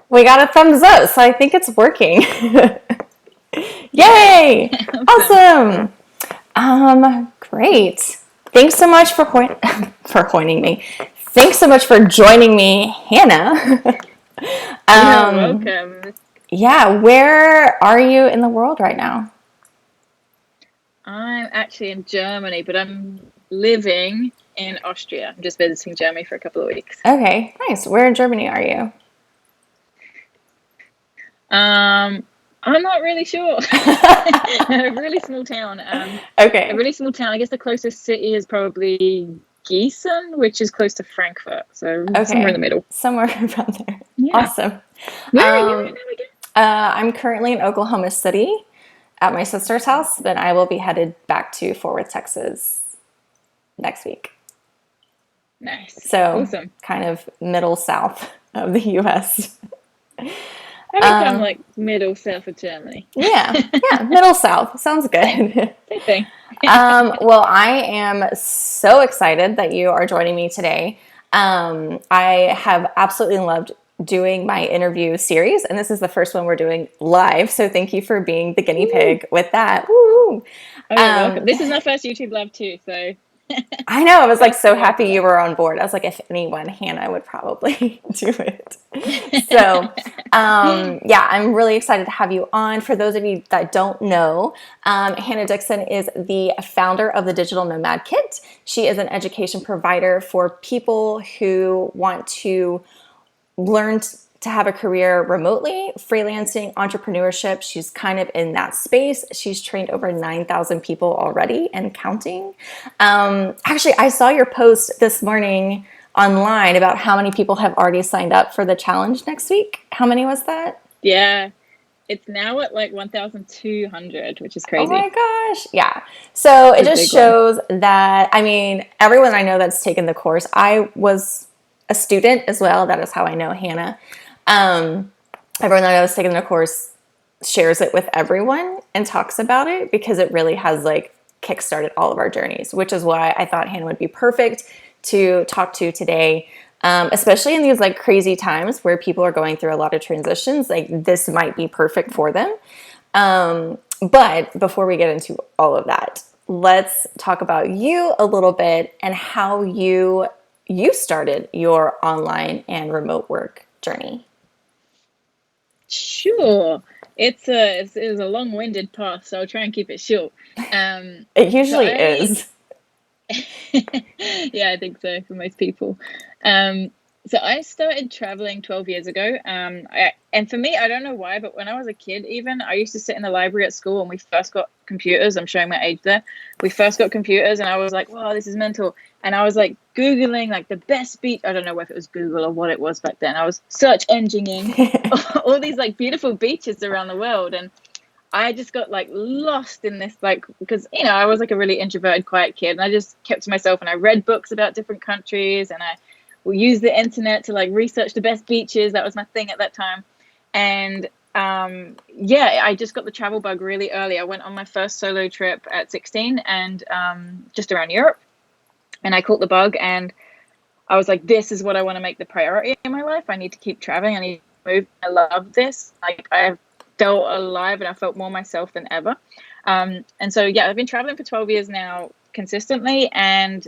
We got a thumbs up, so I think it's working. Yay! Awesome. Great. Thanks so much for for joining me. Thanks so much for joining me, Hannah. You're welcome. Yeah, where are you in the world right now? I'm actually in Germany, but I'm living in Austria. I'm just visiting Germany for a couple of weeks. Okay, nice. Where in Germany are you? Um, I'm not really sure. A really small town. A Okay, really small town. I guess the closest city is probably Gießen, which is close to Frankfurt. So somewhere in the okay. middle. Somewhere around there. Yeah. Awesome. Where are you right Um, now again? I'm currently in Oklahoma City at my sister's house, then I will be headed back to Fort Worth, Texas next week. Nice. So, Awesome. kind of middle south of the US. I think I'm like middle south of Germany. Yeah, yeah, middle south. Sounds Same. good. Same thing. Well, I am so excited that you are joining me today. I have absolutely loved doing my interview series, and this is the first one we're doing live. So thank you for being the guinea Woo. pig with that. Woo! Oh, you're welcome. This is my first YouTube live too, so I know. I was like thanks so for both happy of you that. were on board. I was like, if anyone, Hannah would probably do it. So, yeah, I'm really excited to have you on. For those of you that don't know, Hannah Dixon is the founder of the Digital Nomad Kit. She is an education provider for people who want to learn to have a career remotely, freelancing, entrepreneurship. She's kind of in that space. She's trained over 9,000 people already and counting. Actually, I saw your post this morning online about how many people have already signed up for the challenge next week. How many was that? Yeah, it's now at like 1,200, which is Oh my crazy. gosh. Yeah. So it It's a just big one. shows that, I mean, everyone I know that's taken the course, I was a student as well. That is how I know Hannah. Um, Everyone that I was taking the course shares it with everyone and talks about it because it really has like kickstarted all of our journeys, which is why I thought Hannah would be perfect to talk to today. Especially in these like crazy times where people are going through a lot of transitions, like this might be perfect for them. But before we get into all of that, let's talk about you a little bit and how you started your online and remote work journey. Sure. It was a long-winded path, so I'll try and keep it short. It So usually I is. Yeah, I think so for most people. Um, so I started traveling 12 years ago. And for me, I don't know why, but when I was a kid, even I used to sit in the library at school when we first got computers. I'm showing my age there. We first got computers, and I was like, "Wow, this is mental." And I was like Googling like the best beach. I don't know if it was Google or what it was back then. I was search engineing all these like beautiful beaches around the world, and I just got like lost in this, like, because I was like a really introverted, quiet kid, and I just kept to myself. And I read books about different countries, and I will use the internet to like research the best beaches. That was my thing at that time. And yeah, I just got the travel bug really early. I went on my first solo trip at 16, and just around Europe, and I caught the bug, and I was like, this is what I want to make the priority in my life. I need to keep traveling. I need to move. I love this. Like, I felt alive, and I felt more myself than ever. And so, yeah, I've been traveling for 12 years now consistently. And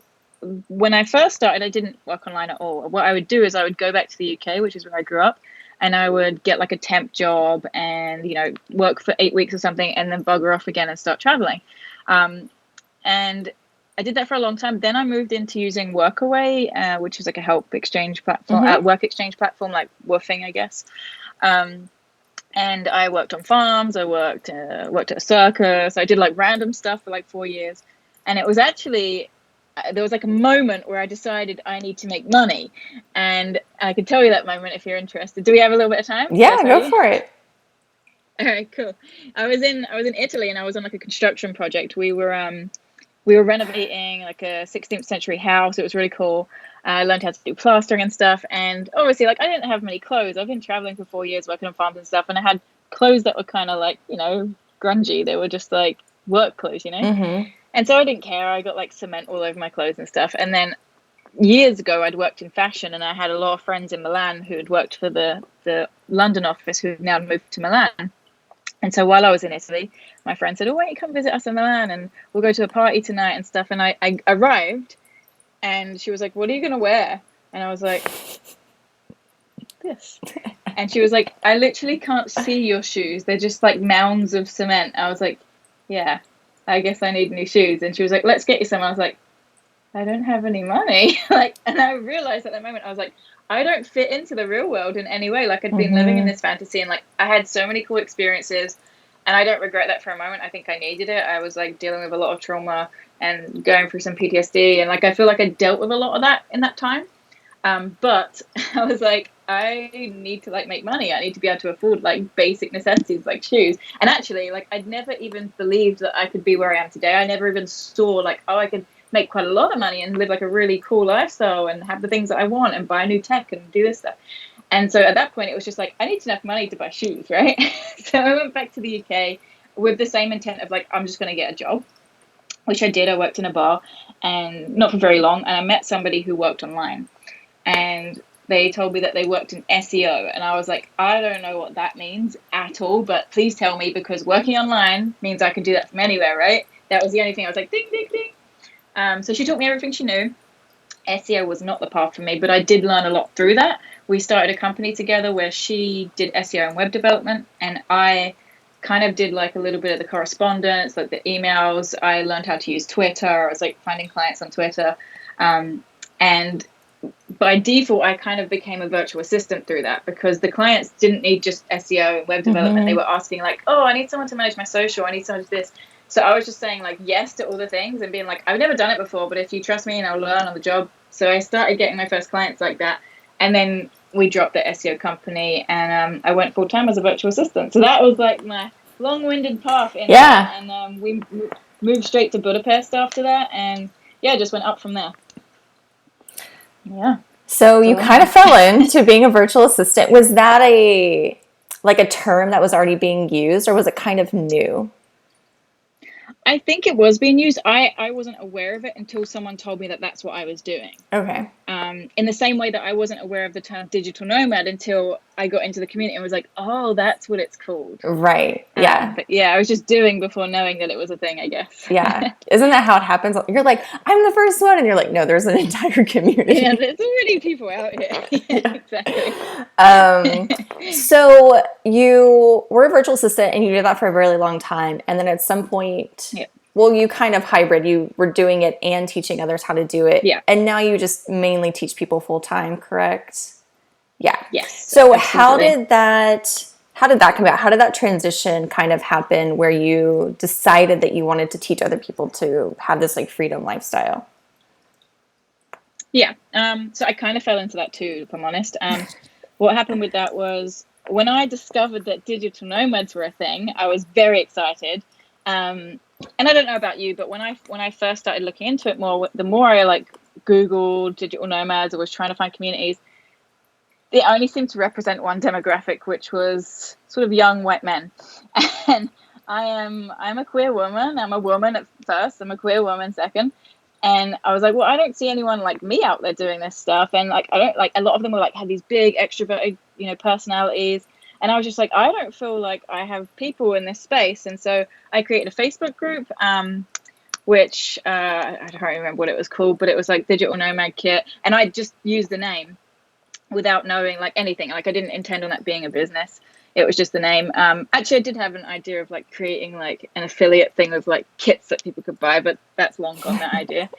when I first started, I didn't work online at all. What I would do is I would go back to the UK, which is where I grew up, and I would get like a temp job and, work for 8 weeks or something, and then bugger off again and start traveling. Um, and I did that for a long time. Then I moved into using Workaway, which is like a help exchange platform, Mm-hmm. work exchange platform, like woofing, I guess. Um, and I worked on farms. I worked at a circus. I did like random stuff for like 4 years, and it was actually there was like a moment where I decided I need to make money, and I can tell you that moment if you're interested. Do we have a little bit of time? Should I Yeah, tell go you? for it. All right, cool. I was in Italy, and I was on like a construction project. We were renovating like a 16th century house. It was really cool. I learned how to do plastering and stuff. And obviously, like, I didn't have many clothes. I've been traveling for 4 years, working on farms and stuff. And I had clothes that were kind of like, grungy. They were just like work clothes. Mm-hmm. And so I didn't care. I got like cement all over my clothes and stuff. And then years ago, I'd worked in fashion, and I had a lot of friends in Milan who had worked for the London office who have now moved to Milan. And so while I was in Italy, my friend said, "Oh, why don't you come visit us in Milan, and we'll go to a party tonight and stuff." And I arrived, and she was like, "What are you going to wear?" And I was like, "This." And she was like, "I literally can't see your shoes. They're just like mounds of cement." I was like, "Yeah, I guess I need new shoes." And she was like, "Let's get you some." I was like, "I don't have any money." Like, and I realized at that moment, I was like, I don't fit into the real world in any way. Like, I'd been living in this fantasy, and like I had so many cool experiences, and I don't regret that for a moment. I think I needed it. I was like dealing with a lot of trauma and going through some PTSD, and like I feel like I dealt with a lot of that in that time. But I was like, I need to like make money. I need to be able to afford like basic necessities like shoes. And actually, like I'd never even believed that I could be where I am today. I never even saw like, oh, I could make quite a lot of money and live like a really cool lifestyle and have the things that I want and buy new tech and do this stuff. And so at that point, it was just like, I need enough money to buy shoes, right? So I went back to the UK with the same intent of like, I'm just going to get a job, which I did. I worked in a bar, and not for very long. And I met somebody who worked online, and they told me that they worked in SEO. And I was like, I don't know what that means at all, but please tell me, because working online means I can do that from anywhere, right? That was the only thing. I was like, ding, ding, ding. So she taught me everything she knew. SEO was not the path for me, but I did learn a lot through that. We started a company together where she did SEO and web development, and I kind of did like a little bit of the correspondence, like the emails. I learned how to use Twitter. I was like finding clients on Twitter. And by default, I kind of became a virtual assistant through that, because the clients didn't need just SEO and web development. They were asking like, oh, I need someone to manage my social. I need someone to do this. So I was just saying like yes to all the things and being like, I've never done it before, but if you trust me, and I'll learn on the job. So I started getting my first clients like that. And then we dropped the SEO company, and I went full time as a virtual assistant. So that was like my long-winded path in that. And we moved straight to Budapest after that, and yeah, just went up from there. Yeah. So you kind of fell into being a virtual assistant. Was that a term that was already being used, or was it kind of new? I think it was being used. I wasn't aware of it until someone told me that that's what I was doing. Okay. In the same way that I wasn't aware of the term digital nomad until I got into the community and was like, oh, that's what it's called. Right. Yeah. But yeah, I was just doing before knowing that it was a thing, I guess. Yeah. Isn't that how it happens? You're like, I'm the first one. And you're like, no, there's an entire community. Yeah, there's already people out here. Yeah, exactly. So you were a virtual assistant, and you did that for a really long time. And then at some point, well, you kind of hybrid. You were doing it and teaching others how to do it. Yeah. And now you just mainly teach people full time, correct? Yeah. Yes. So how did that come about? How did that transition kind of happen where you decided that you wanted to teach other people to have this like freedom lifestyle? Yeah. So I kind of fell into that too, if I'm honest. What happened with that was when I discovered that digital nomads were a thing, I was very excited. And I don't know about you, but when I first started looking into it more, the more I like Googled digital nomads or was trying to find communities, they only seemed to represent one demographic, which was sort of young white men. And I'm a queer woman. I'm a woman at first. I'm a queer woman second. And I was like, well, I don't see anyone like me out there doing this stuff. And like, I don't like, a lot of them were like, had these big extroverted, personalities. And I was just like, I don't feel like I have people in this space. And so I created a Facebook group, which I don't remember what it was called, but it was like Digital Nomad Kit. And I just used the name without knowing like anything. Like I didn't intend on that being a business. It was just the name. Actually, I did have an idea of like creating like an affiliate thing of like kits that people could buy, but that's long gone, that idea.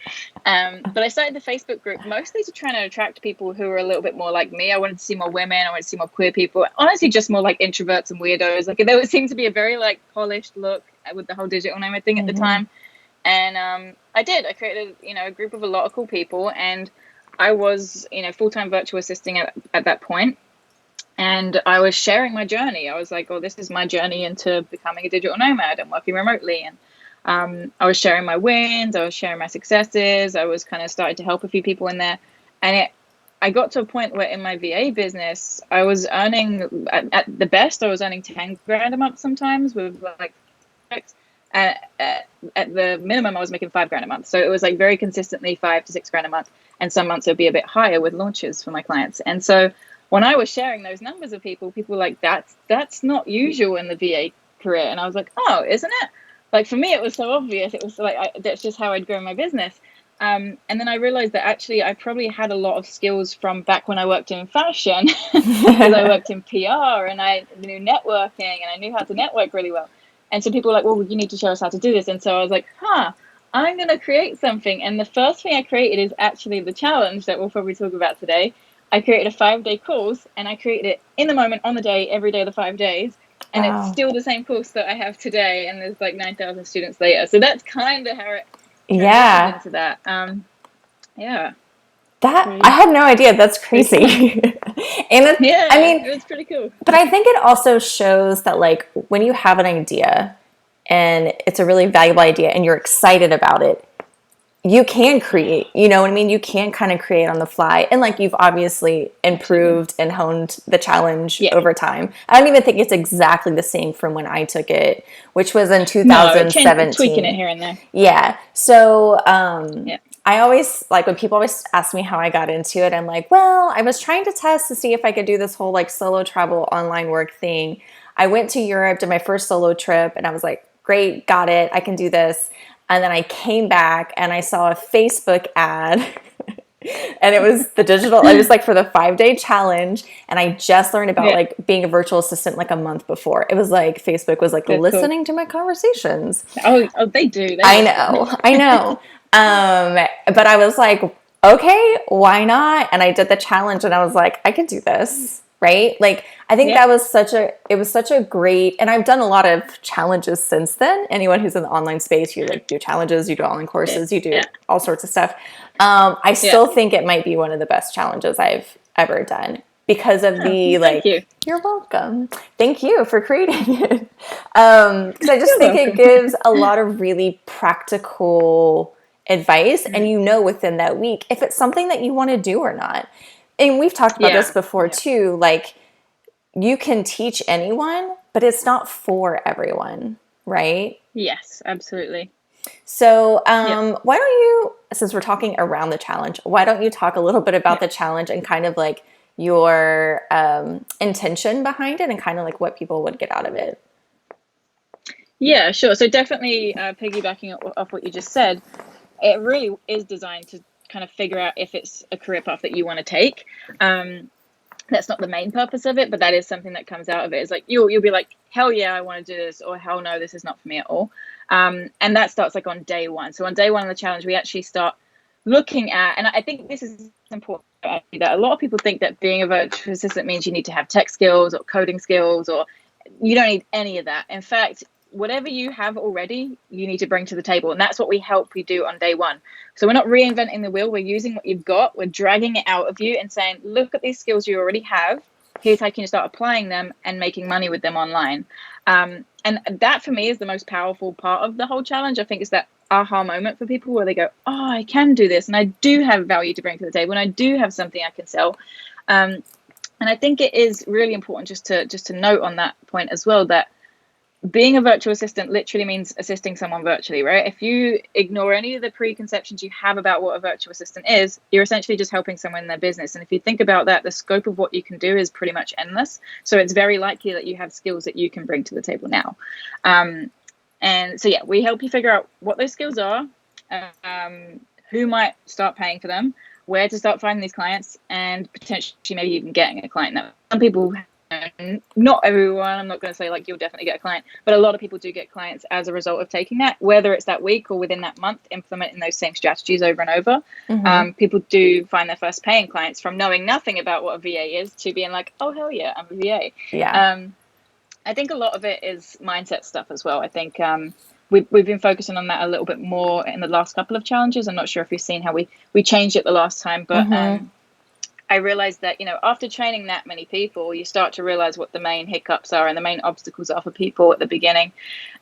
But I started the Facebook group mostly to try and attract people who were a little bit more like me. I wanted to see more women. I wanted to see more queer people. Honestly, just more like introverts and weirdos. Like there seemed to be a very like polished look with the whole digital nomad thing at the time. And I created, a group of a lot of cool people. And I was, full-time virtual assisting at that point. And I was sharing my journey. I was like, oh, this is my journey into becoming a digital nomad and working remotely. And I was sharing my wins. I was sharing my successes. I was kind of starting to help a few people in there. And I got to a point where in my VA business, I was earning, at the best, I was earning 10 grand a month sometimes with like, at the minimum, I was making 5 grand a month. So it was like very consistently 5 to 6 grand a month. and some months it'll be a bit higher with launches for my clients. And so when I was sharing those numbers with people were like, that's not usual in the VA career. And I was like, oh, isn't it? Like, for me, it was so obvious. It was like, that's just how I'd grow my business. And then I realized that actually I probably had a lot of skills from back when I worked in fashion, because I worked in PR and I knew networking and I knew how to network really well. And so people were like, well, you need to show us how to do this. And so I was like, I'm going to create something. And the first thing I created is actually the challenge that we'll probably talk about today. I created a 5-day course, and I created it in the moment, on the day, every day of the 5 days. And It's still the same course that I have today. And there's like 9,000 students later. So that's kind of how it transitioned into that. I had no idea. That's crazy. And I mean, it was pretty cool. But I think it also shows that, like, when you have an idea and it's a really valuable idea and you're excited about it, you can create, you know what I mean? You can kind of create on the fly. And like, you've obviously improved and honed the challenge over time. I don't even think it's exactly the same from when I took it, which was in 2017. Tweaking it here and there. Yeah. So, I always, like, when people always ask me how I got into it, I'm like, well, I was trying to test to see if I could do this whole like solo travel online work thing. I went to Europe, did my first solo trip, and I was like, great, got it. I can do this. And then I came back and I saw a Facebook ad and it was it was like for the 5-day challenge. And I just learned about like being a virtual assistant like a month before. It was like, Facebook was like listening to my conversations. Oh, they do. I know. But I was like, okay, why not? And I did the challenge and I was like, I can do this. Right? Like, I think that was such a great, and I've done a lot of challenges since then. Anyone who's in the online space, you like do challenges, you do online courses, you do all sorts of stuff. I still think it might be one of the best challenges I've ever done because of the like, you're welcome. Thank you for creating it. Because I just think it gives a lot of really practical advice, and you know within that week if it's something that you want to do or not. And we've talked about this before too, like, you can teach anyone, but it's not for everyone, right? Yes, absolutely. So why don't you, since we're talking around the challenge, why don't you talk a little bit about the challenge and kind of like your intention behind it and kind of like what people would get out of it? Yeah, sure. So definitely piggybacking off what you just said, it really is designed to kind of figure out if it's a career path that you want to take. That's not the main purpose of it, but that is something that comes out of it. Is like you'll be like, hell yeah, I want to do this, or hell no, this is not for me at all. And that starts like on day one. So on day one of the challenge, we actually start looking at, and I think this is important, that a lot of people think that being a virtual assistant means you need to have tech skills or coding skills, or you don't need any of that. In fact, whatever you have already, you need to bring to the table. And that's what we help you do on day one. So we're not reinventing the wheel. We're using what you've got. We're dragging it out of you and saying, look at these skills you already have. Here's how you can start applying them and making money with them online. And that for me is the most powerful part of the whole challenge. I think it's that aha moment for people where they go, oh, I can do this. And I do have value to bring to the table. And I do have something I can sell. And I think it is really important just to note on that point as well, that being a virtual assistant literally means assisting someone virtually, right? If you ignore any of the preconceptions you have about what a virtual assistant is, you're essentially just helping someone in their business. And if you think about that, the scope of what you can do is pretty much endless. So it's very likely that you have skills that you can bring to the table now. And so, we help you figure out what those skills are, who might start paying for them, where to start finding these clients, and potentially maybe even getting a client. Now, some people, not everyone, I'm not going to say like you'll definitely get a client, but a lot of people do get clients as a result of taking that, whether it's that week or within that month, implementing those same strategies over and over. People do find their first paying clients from knowing nothing about what a VA is to being like, oh, hell yeah, I'm a VA. I think a lot of it is mindset stuff as well. I think we've been focusing on that a little bit more in the last couple of challenges. I'm not sure if you've seen how we changed it the last time, but I realized that, after training that many people, you start to realize what the main hiccups are and the main obstacles are for people at the beginning.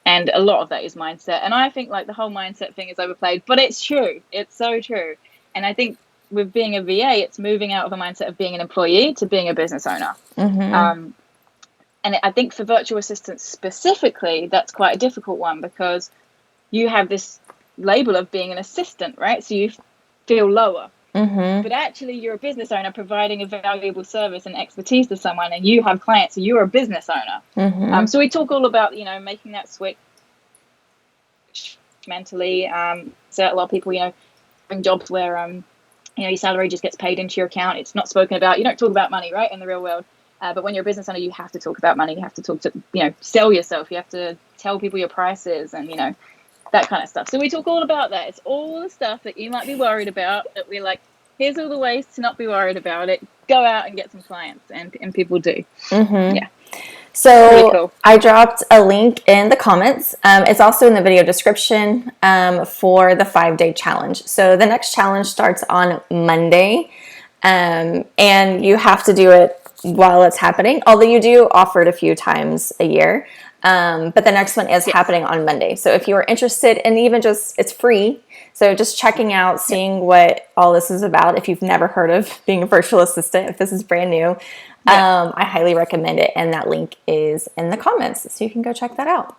And a lot of that is mindset. And I think like the whole mindset thing is overplayed, but it's true. It's so true. And I think with being a VA, it's moving out of a mindset of being an employee to being a business owner. And I think for virtual assistants specifically, that's quite a difficult one because you have this label of being an assistant, right? So you feel lower. but actually you're a business owner providing a valuable service and expertise to someone, and you have clients, so you're a business owner. So we talk all about, making that switch mentally. So a lot of people, having jobs where your salary just gets paid into your account. It's not spoken about. You don't talk about money, right, in the real world. But when you're a business owner, you have to talk about money. You have to talk to, sell yourself. You have to tell people your prices and, that kind of stuff. So we talk all about that. It's all the stuff that you might be worried about that we're like, here's all the ways to not be worried about it. Go out and get some clients, and people do. Yeah. So really cool. I dropped a link in the comments. It's also in the video description for the 5-day challenge. So the next challenge starts on Monday, and you have to do it while it's happening, although you do offer it a few times a year. But the next one is happening on Monday. So if you are interested, and even just, it's free. So just checking out, seeing what all this is about. If you've never heard of being a virtual assistant, if this is brand new, I highly recommend it. And that link is in the comments, so you can go check that out.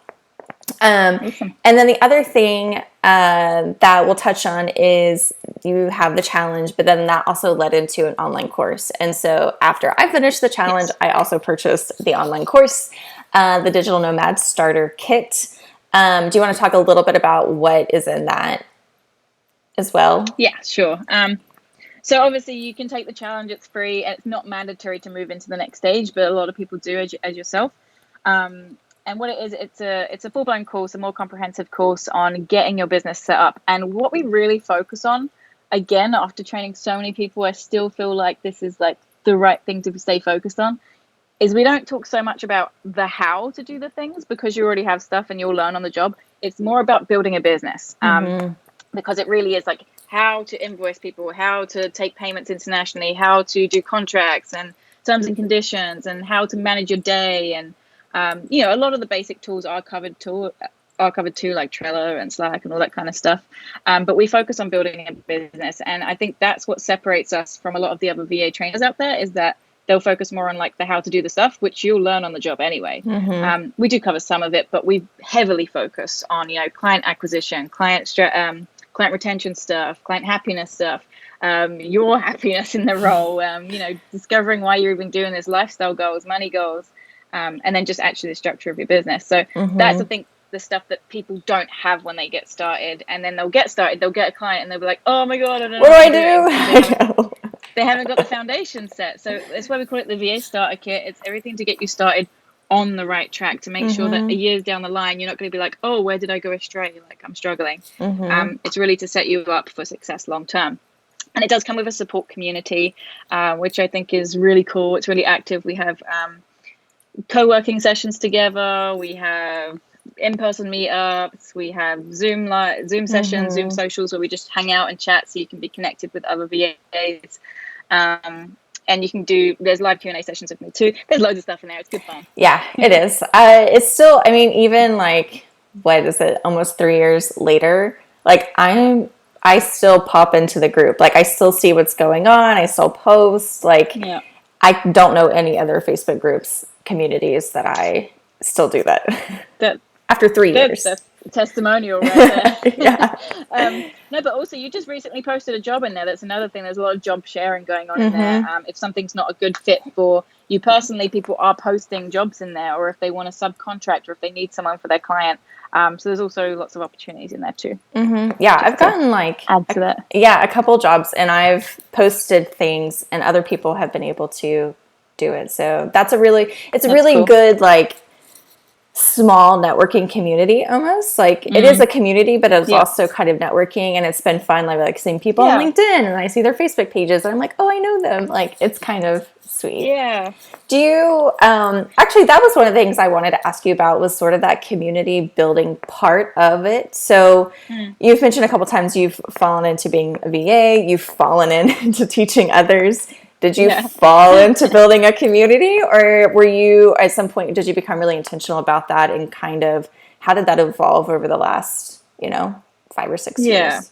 Awesome. And then the other thing that we'll touch on is you have the challenge, but then that also led into an online course. And so after I finished the challenge, I also purchased the online course, the Digital Nomad Starter Kit. Do you want to talk a little bit about what is in that as well? Yeah, sure. So obviously you can take the challenge. It's free. It's not mandatory to move into the next stage, but a lot of people do as yourself. And what it is, it's a full-blown course, a more comprehensive course on getting your business set up. And what we really focus on, again, after training so many people, I still feel like this is like the right thing to stay focused on, is we don't talk so much about the how to do the things, because you already have stuff and you'll learn on the job. It's more about building a business, because it really is like how to invoice people, how to take payments internationally, how to do contracts and terms and conditions, and how to manage your day. And a lot of the basic tools are covered too, like Trello and Slack and all that kind of stuff. But we focus on building a business. And I think that's what separates us from a lot of the other VA trainers out there, is that they'll focus more on like the how to do the stuff, which you'll learn on the job anyway. We do cover some of it, but we heavily focus on, client acquisition, client retention stuff, client happiness stuff, your happiness in the role, discovering why you're even doing this, lifestyle goals, money goals, and then just actually the structure of your business. So that's, I think, the stuff that people don't have when they get started. And then they'll get started, they'll get a client, and they'll be like, oh my God, I don't know what do I do? They haven't got the foundation set. So that's why we call it the VA Starter Kit. It's everything to get you started on the right track, to make sure that a years down the line, you're not going to be like, oh, where did I go astray? Like, I'm struggling. It's really to set you up for success long term. And it does come with a support community, which I think is really cool. It's really active. We have co-working sessions together. We have in-person meetups. We have Zoom sessions, Zoom socials, where we just hang out and chat, so you can be connected with other VAs. And you can there's live Q&A sessions with me too. There's loads of stuff in there. It's good fun. Yeah, it is. It's still, even like, what is it, almost 3 years later, like I still pop into the group. Like, I still see what's going on. I still post. Like, I don't know any other Facebook groups, communities that I still do that. After 3 years. That's a testimonial right there. Yeah. No, but also you just recently posted a job in there. That's another thing. There's a lot of job sharing going on in there. If something's not a good fit for you personally, people are posting jobs in there, or if they want a subcontract, or if they need someone for their client. So there's also lots of opportunities in there too. Yeah, I've gotten add to that. Yeah, a couple jobs, and I've posted things, and other people have been able to do it. So that's really cool. Good, like, small networking community almost. Like, it is a community, but it's also kind of networking, and it's been fun, like seeing people on LinkedIn, and I see their Facebook pages, and I'm like, oh, I know them. Like, it's kind of sweet. Yeah. Do you actually, that was one of the things I wanted to ask you about, was sort of that community building part of it. So you've mentioned a couple times you've fallen into being a VA, you've fallen into teaching others. Did you fall into building a community, or were you, at some point, did you become really intentional about that, and kind of, how did that evolve over the last, 5 or 6 years?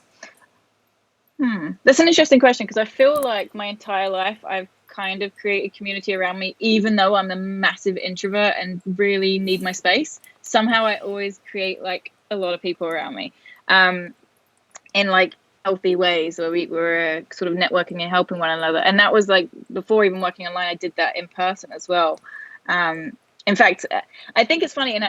That's an interesting question, because I feel like my entire life I've kind of created community around me, even though I'm a massive introvert and really need my space. Somehow I always create like a lot of people around me. And like, healthy ways where we were sort of networking and helping one another. And that was like before even working online, I did that in person as well. In fact, I think it's funny, and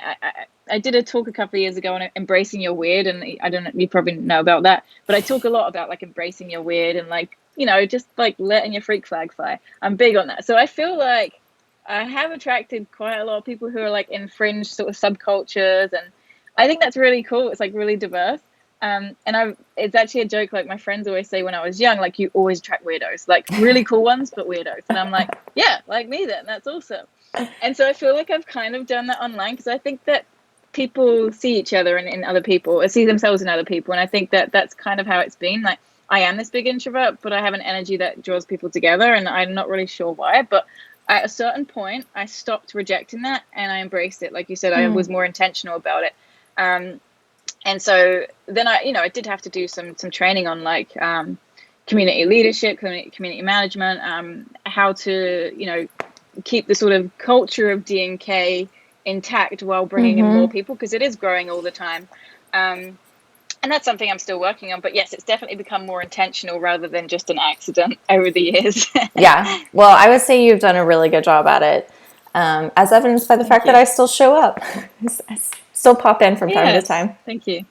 I did a talk a couple of years ago on embracing your weird, and I don't know, you probably know about that, but I talk a lot about like embracing your weird and like, you know, just like letting your freak flag fly. I'm big on that. So I feel like I have attracted quite a lot of people who are like in fringe sort of subcultures, and I think that's really cool. It's like really diverse. It's actually a joke. Like my friends always say when I was young, like you always attract weirdos, like really cool ones, but weirdos. And I'm like, yeah, like me then. That's awesome. And so I feel like I've kind of done that online because I think that people see each other in other people, or see themselves in other people. And I think that that's kind of how it's been. Like I am this big introvert, but I have an energy that draws people together, and I'm not really sure why. But at a certain point, I stopped rejecting that and I embraced it. Like you said, I was more intentional about it. And so then I did have to do some training on like community leadership, community management, how to, you know, keep the sort of culture of D&K intact while bringing in more people, because it is growing all the time. And that's something I'm still working on. But yes, it's definitely become more intentional rather than just an accident over the years. Yeah. Well, I would say you've done a really good job at it, as evidenced by the fact that I still show up. I still pop in from time to time. Thank you.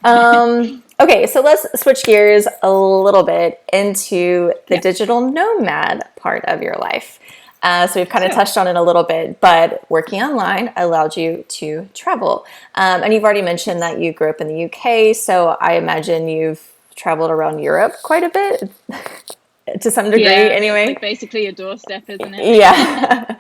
Okay, so let's switch gears a little bit into the digital nomad part of your life. So we've kind of touched on it a little bit, but working online allowed you to travel. And you've already mentioned that you grew up in the UK, so I imagine you've traveled around Europe quite a bit, to some degree anyway. It's like basically a doorstep, isn't it? Yeah.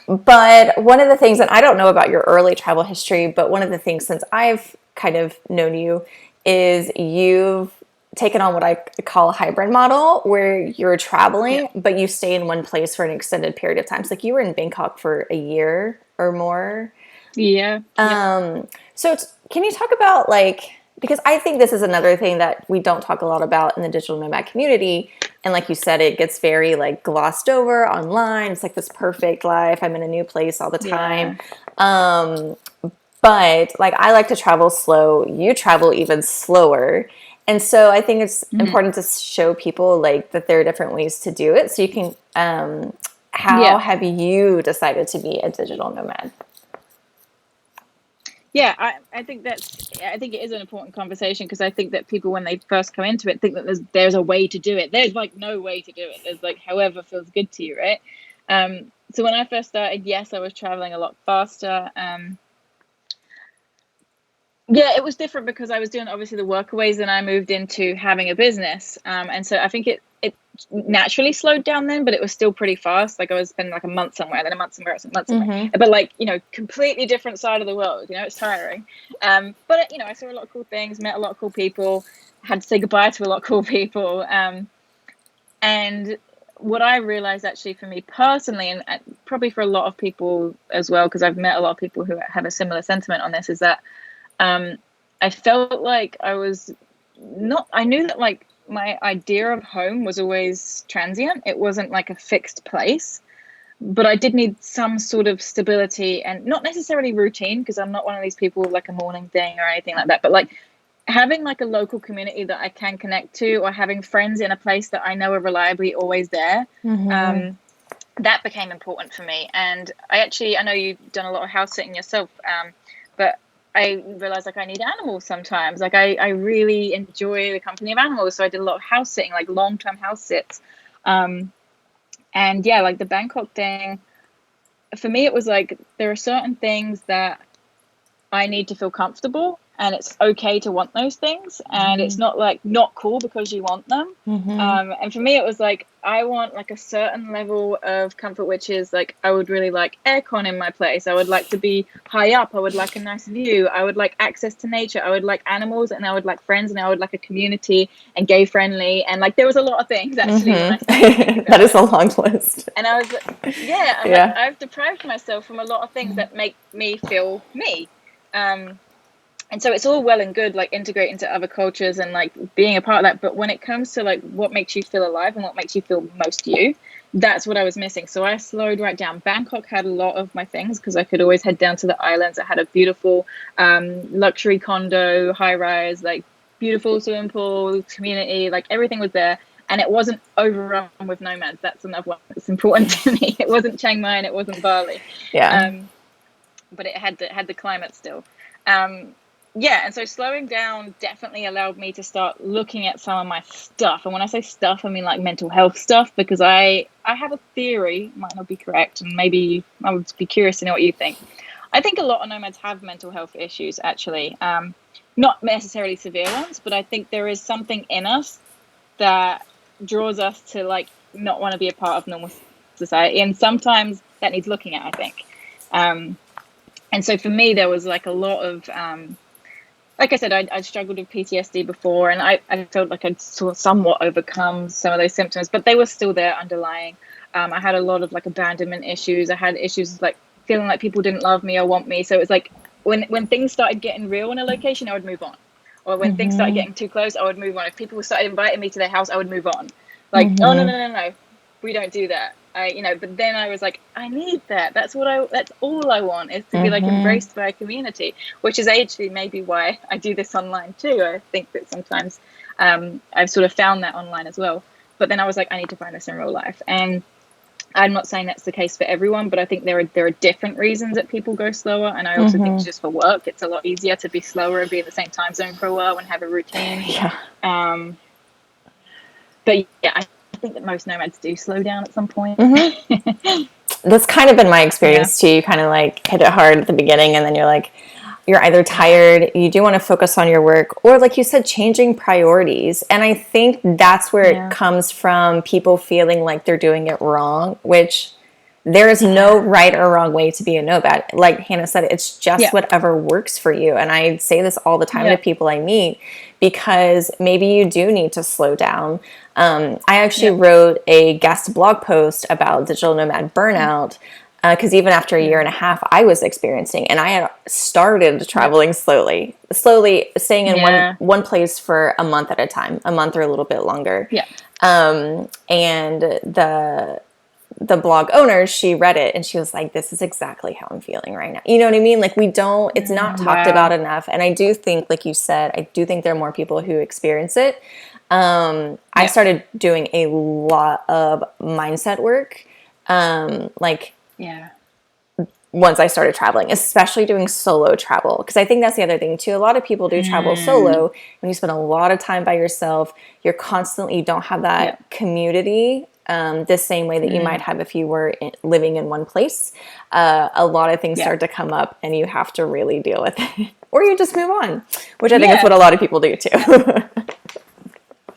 But one of the things, and I don't know about your early travel history, but one of the things since I've kind of known you is you've taken on what I call a hybrid model where you're traveling, but you stay in one place for an extended period of time. So like you were in Bangkok for a year or more. Yeah. So can you talk about like, because I think this is another thing that we don't talk a lot about in the digital nomad community. And like you said, it gets very like glossed over online. It's like this perfect life. I'm in a new place all the time. But like I like to travel slow. You travel even slower. And so I think it's important to show people like that there are different ways to do it. So you can, how have you decided to be a digital nomad? Yeah, I think it is an important conversation, because I think that people, when they first come into it, think that there's a way to do it. There's like no way to do it. There's like however feels good to you, right? So when I first started, yes, I was traveling a lot faster. Yeah, it was different because I was doing obviously the workaways, and I moved into having a business. And so I think it naturally slowed down then, but it was still pretty fast. Like I was spending like a month somewhere, then a month somewhere, a month somewhere. But like, you know, completely different side of the world, you know, it's tiring. But you know, I saw a lot of cool things, met a lot of cool people, had to say goodbye to a lot of cool people. And what I realized actually for me personally, and probably for a lot of people as well, because I've met a lot of people who have a similar sentiment on this, is that I felt like I knew that like my idea of home was always transient. It wasn't like a fixed place, but I did need some sort of stability, and not necessarily routine, because I'm not one of these people with like a morning thing or anything like that, but like having like a local community that I can connect to, or having friends in a place that I know are reliably always there. That became important for me. And I know you've done a lot of house sitting yourself, but I realized like I need animals sometimes. Like I really enjoy the company of animals. So I did a lot of house sitting, like long-term house sits. And yeah, like the Bangkok thing, for me, it was like, there are certain things that I need to feel comfortable, and it's okay to want those things. And it's not like not cool because you want them. And for me, it was like, I want like a certain level of comfort, which is like, I would really like aircon in my place. I would like to be high up. I would like a nice view. I would like access to nature. I would like animals, and I would like friends, and I would like a community, and gay friendly. And like, there was a lot of things actually. When I started that is a long list. And I was like, like, I've deprived myself from a lot of things that make me feel me. And so it's all well and good, like integrating to other cultures and like being a part of that. But when it comes to like what makes you feel alive and what makes you feel most you, that's what I was missing. So I slowed right down. Bangkok had a lot of my things, because I could always head down to the islands. I had a beautiful luxury condo, high rise, like beautiful swimming pool, community, like everything was there. And it wasn't overrun with nomads. That's another one that's important to me. It wasn't Chiang Mai and it wasn't Bali. Yeah. But it had the climate still. Yeah, and so slowing down definitely allowed me to start looking at some of my stuff. And when I say stuff, I mean like mental health stuff, because I have a theory, might not be correct, and maybe I would be curious to know what you think. I think a lot of nomads have mental health issues, actually. Not necessarily severe ones, but I think there is something in us that draws us to like not want to be a part of normal society. And sometimes that needs looking at, I think. And so for me, there was like a lot of, like I said, I struggled with PTSD before, and I felt like I'd sort of somewhat overcome some of those symptoms, but they were still there underlying. I had a lot of like abandonment issues. I had issues like feeling like people didn't love me or want me. So it was like when things started getting real in a location, I would move on. Or when things started getting too close, I would move on. If people started inviting me to their house, I would move on. Like, oh, no, we don't do that. But then I was like, I need that. That's all I want, is to be like embraced by a community, which is actually maybe why I do this online too. I think that sometimes I've sort of found that online as well. But then I was like, I need to find this in real life. And I'm not saying that's the case for everyone, but I think there are different reasons that people go slower. And I also think just for work, it's a lot easier to be slower and be in the same time zone for a while and have a routine. Yeah. But yeah, I think that most nomads do slow down at some point. That's kind of been my experience too. You kind of like hit it hard at the beginning, and then you're either tired, you do want to focus on your work, or like you said, changing priorities. And I think that's where it comes from, people feeling like they're doing it wrong, which there is no right or wrong way to be a nomad. Like Hannah said, it's just whatever works for you. And I say this all the time to people I meet, because maybe you do need to slow down. I actually wrote a guest blog post about digital nomad burnout, because even after a year and a half, I was experiencing, and I had started traveling slowly staying in one place for a month at a time, a month or a little bit longer. And the blog owner, she read it and she was like, this is exactly how I'm feeling right now. You know what I mean? Like it's not talked about enough. And I do think, like you said, I do think there are more people who experience it. I started doing a lot of mindset work. Once I started traveling, especially doing solo travel, because I think that's the other thing too. A lot of people do travel solo. When you spend a lot of time by yourself, you don't have that community the same way that you might have if you were living in one place. A lot of things start to come up, and you have to really deal with it, or you just move on, which I think is what a lot of people do too.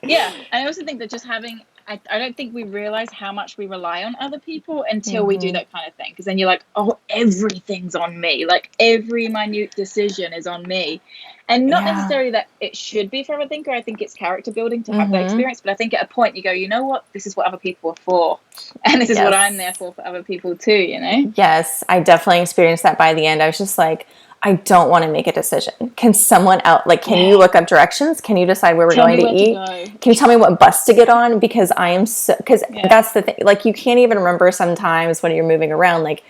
And I also think that just having, I don't think we realize how much we rely on other people until we do that kind of thing. Because then you're like, oh, everything's on me. Like every minute decision is on me. And not necessarily that it should be for a thinker. I think it's character building to have that experience. But I think at a point you go, you know what? This is what other people are for. And this is what I'm there for other people too, you know? Yes, I definitely experienced that by the end. I was just like, I don't want to make a decision. Can someone out, like, can you look up directions? Can you decide where we're going to eat? Can you tell me what bus to get on? Because that's the thing. Like, you can't even remember sometimes when you're moving around, like,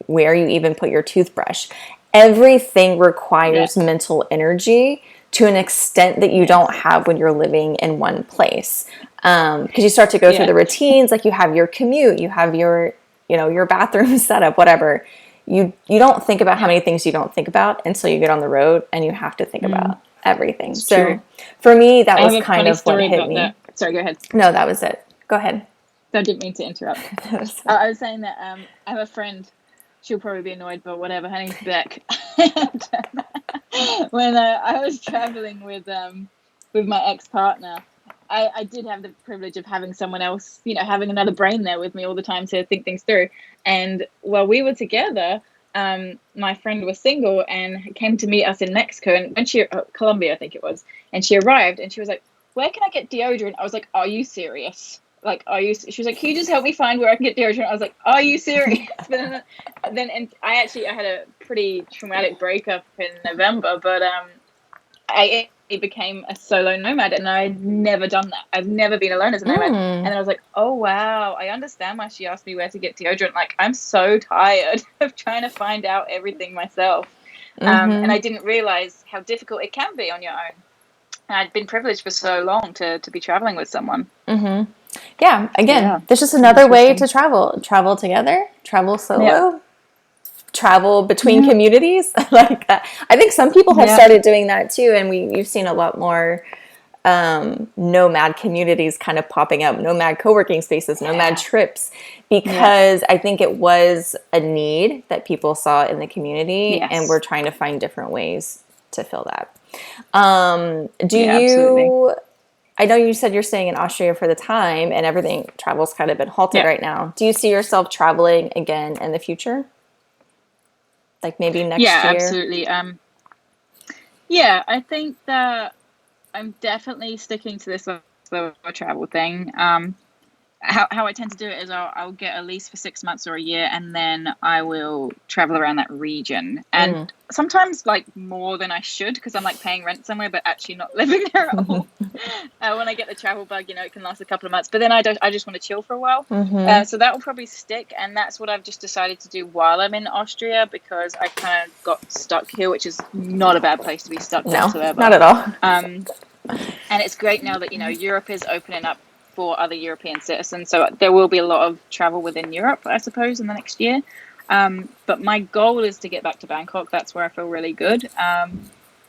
where you even put your toothbrush. Everything requires mental energy to an extent that you don't have when you're living in one place. Because you start to go through the routines, like you have your commute, you have your bathroom setup, whatever. You don't think about how many things you don't think about until you get on the road, and you have to think about everything. It's so true. For me, that was kind of what hit me. That. Sorry, go ahead. No, that was it. Go ahead. I didn't mean to interrupt. I was saying that I have a friend. She'll probably be annoyed, but whatever. Her name's Beck. When I was traveling with my ex-partner, I did have the privilege of having someone else, having another brain there with me all the time to think things through. And while we were together, my friend was single and came to meet us in Mexico, and when Colombia, I think it was, and she arrived and she was like, where can I get deodorant? I was like, are you serious? Like, she was like, can you just help me find where I can get deodorant? I was like, are you serious? But then I had a pretty traumatic breakup in November, but I became a solo nomad, and I'd never done that. I've never been alone as a nomad. And then I was like, oh wow, I understand why she asked me where to get deodorant. Like, I'm so tired of trying to find out everything myself. And I didn't realize how difficult it can be on your own. I'd been privileged for so long to be traveling with someone. Yeah. Again, Yeah, there's just another way to travel. Travel together, travel solo, travel between communities. Like I think some people have started doing that too. And you've seen a lot more nomad communities kind of popping up, nomad co-working spaces, nomad trips, because I think it was a need that people saw in the community, and we're trying to find different ways to fill that. Do you, absolutely. I know you said you're staying in Austria for the time and everything, travel's kind of been halted right now. Do you see yourself traveling again in the future? Like maybe next year? Absolutely. I think that I'm definitely sticking to this slow travel thing. How I tend to do it is I'll get a lease for 6 months or a year, and then I will travel around that region. And sometimes like more than I should, because I'm like paying rent somewhere, but actually not living there at all. When I get the travel bug, it can last a couple of months, but then I just want to chill for a while. So that will probably stick. And that's what I've just decided to do while I'm in Austria, because I kind of got stuck here, which is not a bad place to be stuck whatsoever. Not at all. And it's great now that, Europe is opening up for other European citizens. So there will be a lot of travel within Europe, I suppose, in the next year. But my goal is to get back to Bangkok. That's where I feel really good.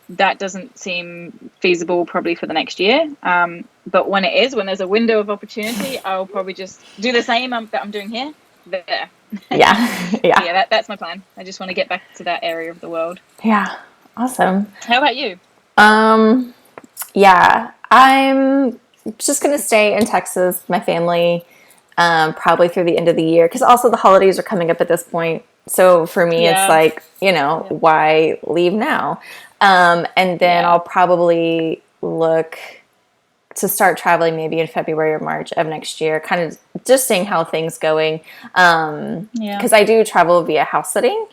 That doesn't seem feasible probably for the next year. But when there's a window of opportunity, I'll probably just do the same that I'm doing here there. That's my plan. I just want to get back to that area of the world. Yeah. Awesome. How about you? I'm just going to stay in Texas, my family, probably through the end of the year, because also the holidays are coming up at this point. So for me, it's like, why leave now? And then I'll probably look to start traveling maybe in February or March of next year, kind of just seeing how things going. Because I do travel via house sitting.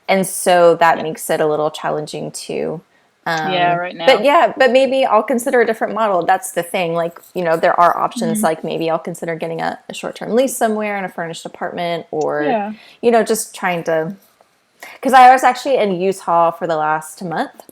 And so that makes it a little challenging too. Right now. But maybe I'll consider a different model. That's the thing. Like, there are options. Like maybe I'll consider getting a short-term lease somewhere in a furnished apartment, or, just trying to, because I was actually in Utah for the last month.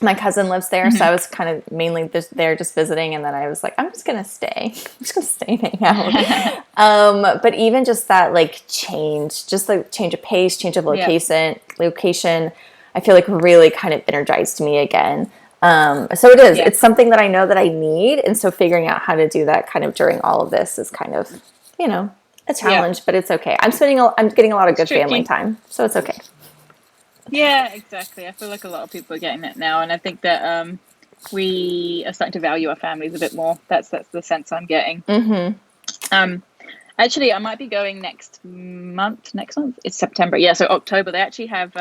My cousin lives there, so I was kind of mainly just there just visiting, and then I was like, I'm just gonna stay. I'm just gonna stay and hang out. But even just that like change of pace, change of location, I feel like really kind of energized me again. So it is. Yeah. It's something that I know that I need, and so figuring out how to do that kind of during all of this is kind of, a challenge, but it's okay. I'm getting a lot of good family time, so it's okay. Yeah, exactly. I feel like a lot of people are getting that now, and I think that we are starting to value our families a bit more. That's the sense I'm getting. Actually, I might be going next month. It's September. Yeah, so October. They actually have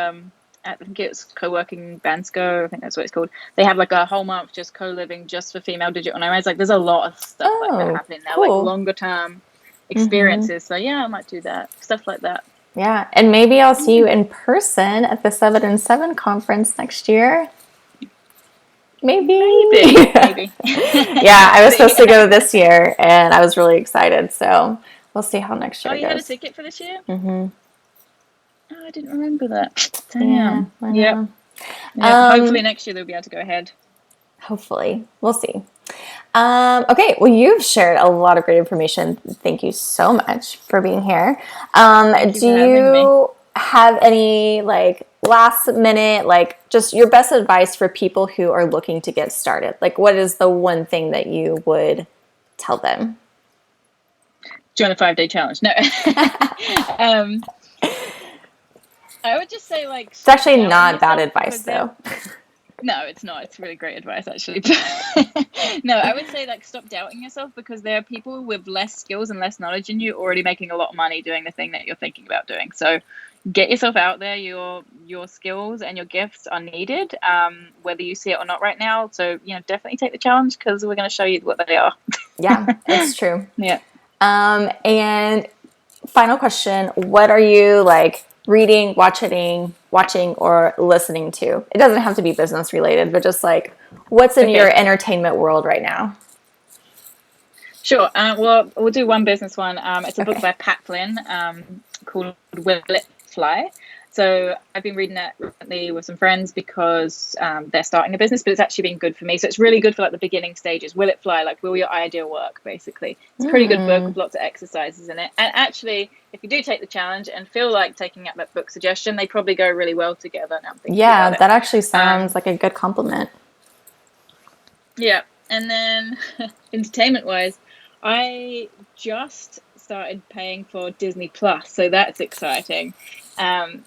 I think it's co-working Bansko. I think that's what it's called. They have like a whole month just co-living just for female digital nomads. Like there's a lot of stuff like that happening now, like longer term experiences. So yeah, I might do that, stuff like that. Yeah, and maybe I'll see you in person at the 7 and 7 conference next year. Maybe. Yeah, I was supposed to go this year, and I was really excited. So we'll see how next year goes. Oh, you had a ticket for this year? Oh, I didn't remember that. Damn. Yeah. Hopefully next year they'll be able to go ahead. Hopefully. We'll see. Okay, well, you've shared a lot of great information. Thank you so much for being here. Do you have any like last minute, like just your best advice for people who are looking to get started? Like what is the one thing that you would tell them? Join a 5-day challenge. No. I would just say like it's actually not bad advice though. No, it's not. It's really great advice, actually. No, I would say like stop doubting yourself, because there are people with less skills and less knowledge than you already making a lot of money doing the thing that you're thinking about doing. So get yourself out there. Your skills and your gifts are needed, whether you see it or not right now. So definitely take the challenge, because we're going to show you what they are. Yeah, that's true. Yeah. And final question: what are you like reading, watching, or listening to? It doesn't have to be business related, but just like what's in your entertainment world right now? Sure. Well, we'll do one business one. It's a book by Pat Flynn called Will It Fly. So I've been reading that recently with some friends because they're starting a business, but it's actually been good for me. So it's really good for like the beginning stages. Will it fly? Like, will your idea work? Basically, it's a pretty good book with lots of exercises in it. And actually, if you do take the challenge and feel like taking up that book suggestion, they probably go really well together. Now I'm thinking about it. That actually sounds like a good compliment. Yeah. And then entertainment wise, I just started paying for Disney Plus, so that's exciting. I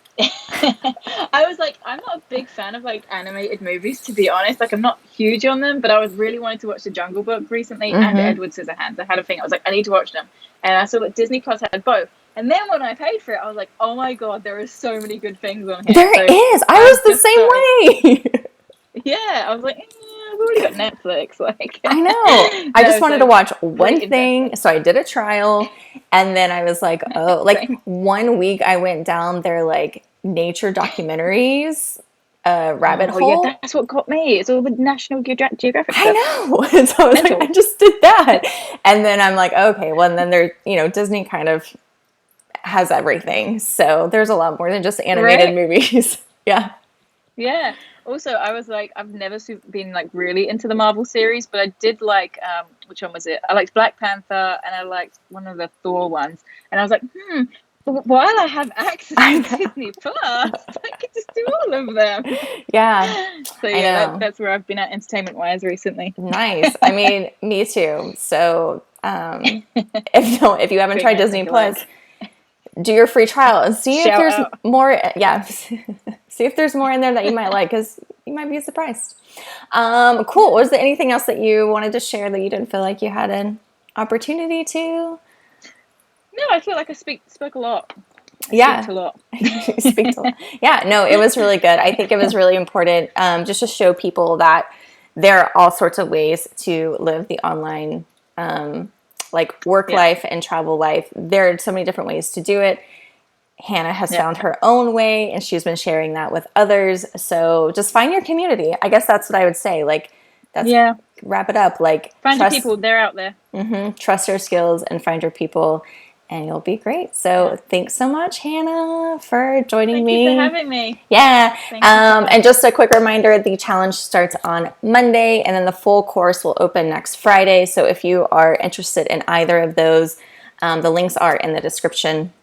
was like, I'm not a big fan of like animated movies, to be honest. Like, I'm not huge on them, but I was really wanting to watch The Jungle Book recently and Edward Scissorhands. I had a thing. I was like, I need to watch them, and I saw that Disney Plus had both. And then when I paid for it, I was like, oh my god, there are so many good things on here. There is. I was the same way. Yeah, I was like, I've already got Netflix. Like, I know. I just wanted to watch one thing, so I did a trial, and then I was like, oh, like 1 week I went down their like nature documentaries rabbit hole. Yeah, that's what got me. It's all the National Geographic stuff. I know. And so I was like, I just did that, and then I'm like, okay, well, and then there, Disney kind of has everything, so there's a lot more than just animated movies. Yeah. Yeah. Also, I was like, I've never been like really into the Marvel series, but I did like, which one was it? I liked Black Panther, and I liked one of the Thor ones. And I was like, while I have access to Disney Plus, I could just do all of them. Yeah. So yeah, that's where I've been at entertainment wise recently. Nice. I mean, me too. So if you haven't tried Disney Plus, do your free trial and see if there's more. Yeah. See if there's more in there that you might like, because you might be surprised. Cool. Was there anything else that you wanted to share that you didn't feel like you had an opportunity to? No, I feel like I spoke a lot. Speak a lot. Speak a lot. Yeah, no, it was really good. I think it was really important just to show people that there are all sorts of ways to live the online like work life and travel life. There are so many different ways to do it. Hannah has found her own way, and she's been sharing that with others. So just find your community. I guess that's what I would say. Like, wrap it up. Like, find your people. They're out there. Trust your skills and find your people, and you'll be great. So thanks so much, Hannah, for joining me. Thank you for having me. Yeah. And just a quick reminder, the challenge starts on Monday, and then the full course will open next Friday. So if you are interested in either of those, the links are in the description.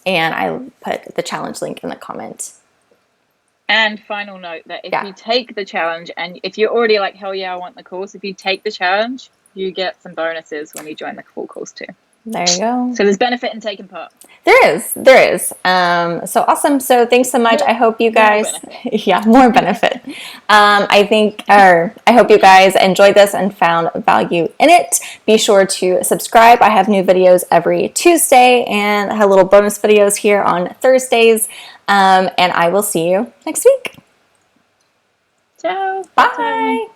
And I put the challenge link in the comment. And final note that if you take the challenge, and if you're already like, hell yeah, I want the course, if you take the challenge, you get some bonuses when you join the full course too. There you go. So there's benefit in taking part. There is. So awesome. So thanks so much. I hope you guys, more benefit. I hope you guys enjoyed this and found value in it. Be sure to subscribe. I have new videos every Tuesday, and I have little bonus videos here on Thursdays. And I will see you next week. Ciao. Bye.